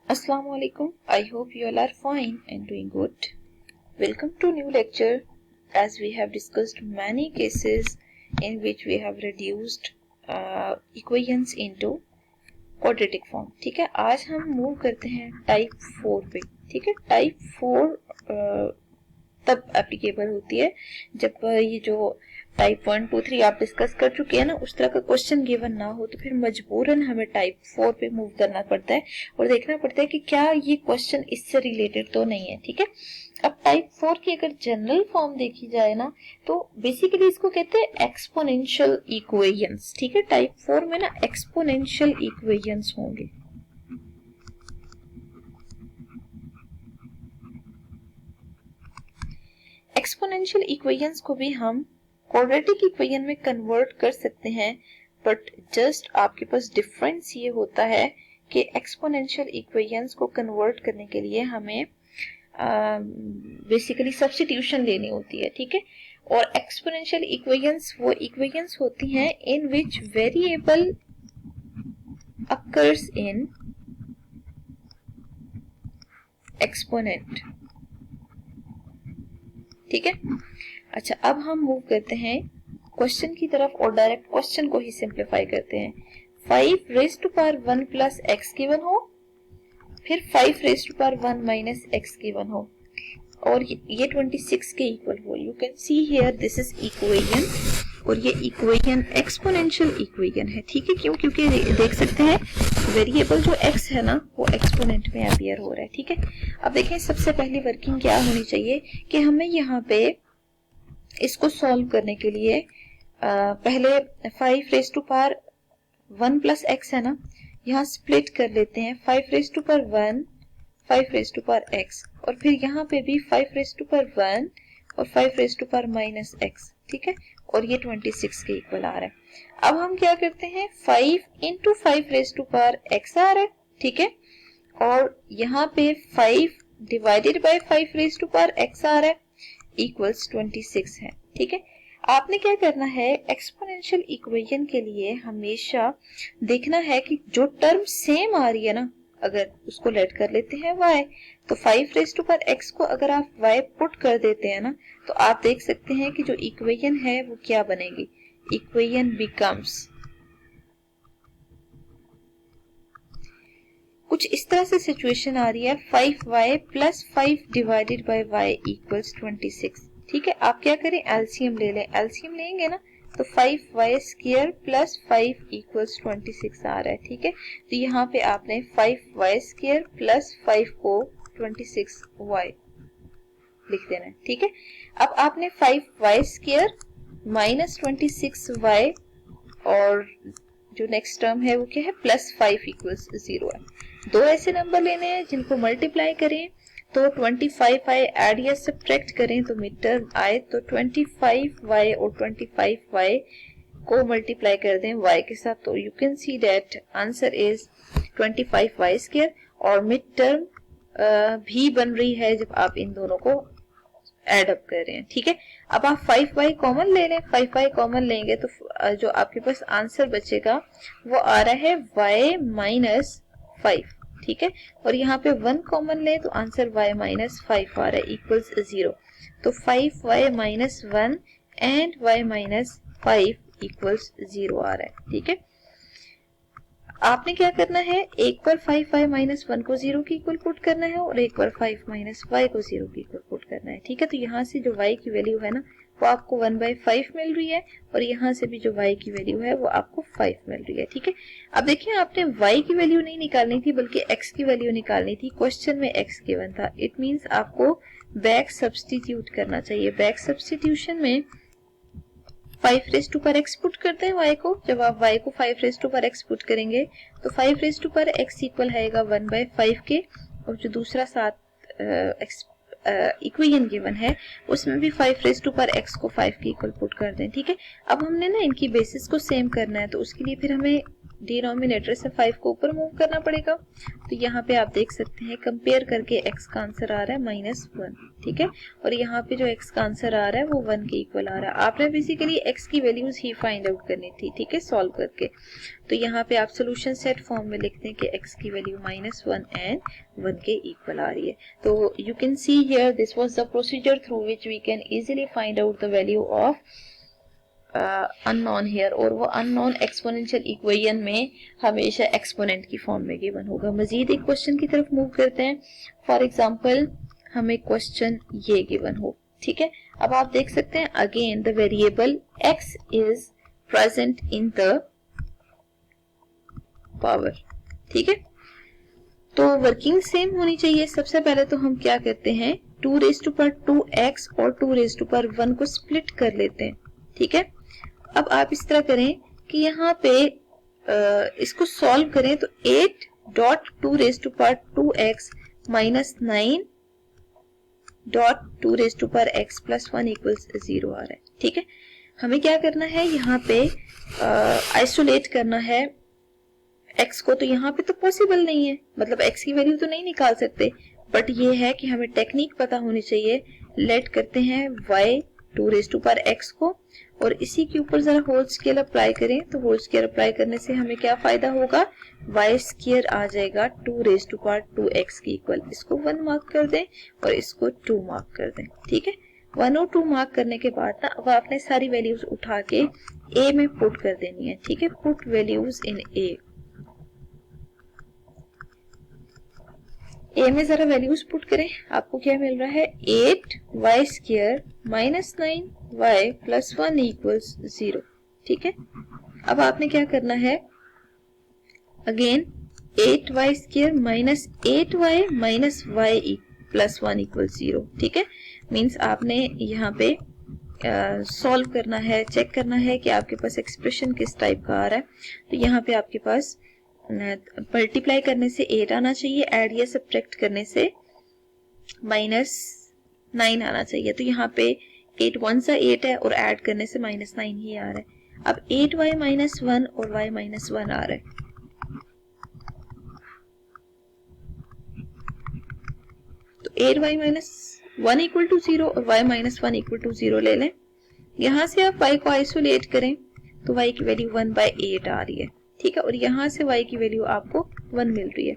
Assalamu alaikum. I hope you all are fine and doing good. Welcome to new lecture as we have discussed many cases in which we have reduced equations into quadratic form. ठीक है, आज हम move करते हैं type 4 पे. ठीक है, type 4 तब एप्लीकेबल होती है जब ये जो टाइप 1, 2, 3 आप डिस्कस कर चुके हैं ना, उस तरह का क्वेश्चन गिवन ना हो तो फिर मजबूरन हमें टाइप 4 पे मूव करना पड़ता है और देखना पड़ता है कि क्या ये क्वेश्चन इससे रिलेटेड तो नहीं है. ठीक है, अब टाइप 4 की अगर जनरल फॉर्म देखी जाए ना तो बेसिकली इसको कहते हैं एक्सपोनेंशियल इक्वेशंस. ठीक है, टाइप 4 में ना एक्सपोनेंशियल इक्वेशंस होंगे. एक्सपोनेंशियल इक्वेशंस को भी हम क्वाड्रेटिक इक्वेशन में कन्वर्ट कर सकते हैं, बट जस्ट आपके पास डिफरेंस ये होता है कि एक्सपोनेंशियल इक्वेशंस को कन्वर्ट करने के लिए हमें बेसिकली सब्स्टिट्यूशन लेनी होती है. ठीक है, और एक्सपोनेंशियल इक्वेशंस वो इक्वेशंस होती हैं इन विच वेरिएबल अकर्स इन एक्सपोनेंट. ठीक है, अच्छा अब हम मूव करते हैं क्वेश्चन की तरफ और डायरेक्ट क्वेश्चन को ही सिंप्लीफाई करते हैं. 5 raise to power 1 plus x given हो, फिर 5 raise to power 1 minus x given हो और ये 26 के इक्वल हो. You can see here this is equation और ये इक्वेशन एक्सपोनेंशियल इक्वेशन है. ठीक है, क्यों? क्योंकि देख सकते हैं वेरिएबल जो x है ना वो एक्सपोनेंट में अपीयर हो रहा है. ठीक है, अब देखें सबसे पहली वर्किंग क्या होनी चाहिए कि हमें यहाँ पे इसको सॉल्व करने के लिए पहले 5 raise to power 1 plus x है ना, यहाँ स्प्लिट कर लेते हैं. 5 raise to power 1, 5 raise to power x और फिर यहाँ पे भी 5 रेज़ टू पावर 1 और 5 raise to power minus x. ठीक है, और ये 26 के इक्वल आ रहा है. अब हम क्या करते हैं 5 into 5 raise to power x आ रहा है. ठीक है, और यहाँ पे 5 divided by 5 raise to power x आ रहा है इक्वल्स 26 है. ठीक है, आपने क्या करना है एक्सपोनेंशियल इक्वेशन के लिए हमेशा देखना है कि जो टर्म सेम आ रही है ना, अगर उसको लेट कर लेते हैं y, तो 5 रेज़ टू पावर x को अगर आप y पुट कर देते हैं ना तो आप देख सकते हैं कि जो इक्वेशन है वो क्या बनेगी. इक्वेशन बिकम्स कुछ इस तरह से सिचुएशन आ रही है 5y plus 5 divided bye y equals 26. ठीक है, आप क्या करें एलसीएम ले लें. एलसीएम लेंगे ना तो 5y स्क्वायर प्लस 5 इक्वल्स 26 आ रहा है. ठीक है, तो यहाँ पे आपने 5y स्क्वायर प्लस 5 को 26y लिख देना है. ठीक है, अब आपने 5y स्क्वायर माइनस 26y और जो नेक्स्ट टर्म है वो क्या है प्लस 5 इक्वल्स 0 है. दो ऐसे नंबर लेने हैं जिनको मल्टीप्लाई करें तो 25 आए, ऐड या सब्ट्रैक्ट करें तो मिड टर्म आए, तो 25y और 25y को मल्टीप्लाई कर दें y के साथ तो you can see that answer is 25y square और मिड टर्म भी बन रही है जब आप इन दोनों को एड अप कर रहे हैं. ठीक है, अब आप 5y कॉमन ले लें. 5y कॉमन लेंगे तो जो आपके पास आंसर बचेगा वो आ रहा है y माइनस 5. ठीक है, और यहाँ पे 1 कॉमन ले तो आंसर y माइनस 5 आ रहा है इक्वल्स 0. तो 5y minus 1 and y minus 5 equals 0 आ रहा है. ठीक है, आपने क्या करना है एक बार 5y माइनस 1 को 0 की इक्वल पुट करना है और एक बार 5 माइनस y को 0 की इक्वल पुट करना है. ठीक है, तो यहाँ से जो y की वैल्यू है ना वो आपको 1/5 मिल रही है और यहाँ से भी जो y की वैल्यू है वो आपको 5 मिल रही है. ठीक है, अब देखिए आपने y की वैल्यू नहीं निकालनी थी बल्कि x की वैल्यू निकालनी थी. क्वेश्चन में x गिवन था, इट मीन्स आपको बैक सब्स्टिट्यूट करना चाहिए. बैक सब्स्टिट्यूशन में 5 raise to power x put करते हैं y को. जब आप y को 5 raise to power x put करेंगे तो 5 raise to power x equal आएगा 1/5 के और जो दूसरा साथ इक्वेशन गिवन है उसमें भी 5 रेज़ टू पावर x को 5 के इक्वल पुट कर दें. ठीक है, अब हमने ना इनकी बेसिस को सेम करना है तो उसके लिए फिर हमें डिनोमिनेटर से 5 को ऊपर मूव करना पड़ेगा। तो यहाँ पे आप देख सकते हैं कंपेयर करके x का आंसर आ रहा है -1, ठीक है, और यहाँ पे जो x का आंसर आ रहा है वो 1 के इक्वल आ रहा है। आपने बेसिकली x की वैल्यूज ही फाइंड आउट करनी थी, ठीक है, सॉल्व करके। तो यहाँ पे आप सोल्यूशन सेट फॉर्म में लिखते हैं कि x की वैल्यू -1 एंड 1 के इक्वल आ रही है। तो you can see here this was the procedure through which we can easily find out the value of unknown here, और वो अननोन एक्सपोनेंशियल इक्वेशन में हमेशा एक्सपोनेंट की फॉर्म में गिवन होगा। मजीद एक क्वेश्चन की तरफ मूव करते हैं। फॉर एग्जांपल हमें क्वेश्चन ये गिवन हो, ठीक है। अब आप देख सकते हैं again the variable x is present in the power, ठीक है। तो वर्किंग सेम होनी चाहिए। सबसे पहले तो हम क्या करते हैं, 2 रेज़ टू पावर 2x और 2 रेज़ टू पावर 1 को स्प्लिट कर लेते हैं, ठीक है। अब आप इस तरह करें कि यहाँ पे इसको सॉल्व करें तो 8.2 raise to power 2x minus 9.2 raise to power x plus 1 equals 0 आ रहा है, ठीक है। हमें क्या करना है, यहाँ पे आइसोलेट करना है x को। तो यहाँ पे तो पॉसिबल नहीं है, मतलब x की वैल्यू तो नहीं निकाल सकते, बट ये है कि हमें टेक्निक पता होनी चाहिए। लेट करते हैं y 2 raise to power x को, और इसी के ऊपर जरा होल स्केयर अप्लाई करें। तो होल स्केयर अप्लाई करने से हमें क्या फायदा होगा, y स्केयर आ जाएगा 2 रेज़ टू पावर 2x के इक्वल। इसको 1 मार्क कर दें और इसको 2 मार्क कर दें, ठीक है। 1 और 2 मार्क करने के बाद ना अब आपने सारी वैल्यूज उठा के a में पुट कर देनी है, ठीक है। पुट वैल्यूज इन a में जरा वैल्यूज पुट करें। आपको क्या मिल रहा है, 8y square minus 9y plus 1 equals 0, ठीक है। अब आपने क्या करना है, again 8y square minus 8y minus y plus 1 equals 0, ठीक है। मीन्स आपने यहाँ पे सॉल्व करना है, चेक करना है कि आपके पास एक्सप्रेशन किस टाइप का आ रहा है। तो यहाँ पे आपके पास मल्टीप्लाई करने से 8 आना चाहिए, ऐड या सब्ट्रैक्ट करने से -9 आना चाहिए। तो यहाँ पे 8 1 सा 8 है और ऐड करने से -9 ही आ रहा है। अब 8y माइनस 1 और y माइनस 1 आ रहा है। तो 8y माइनस 1 इक्वल टू 0 और y माइनस 1 इक्वल टू 0 ले लें। यहाँ से आप y को आइसोलेट करें तो y की वैल्यू 1/8 आ रही है, ठीक है, और यहाँ से y की वैल्यू आपको 1 मिल रही है।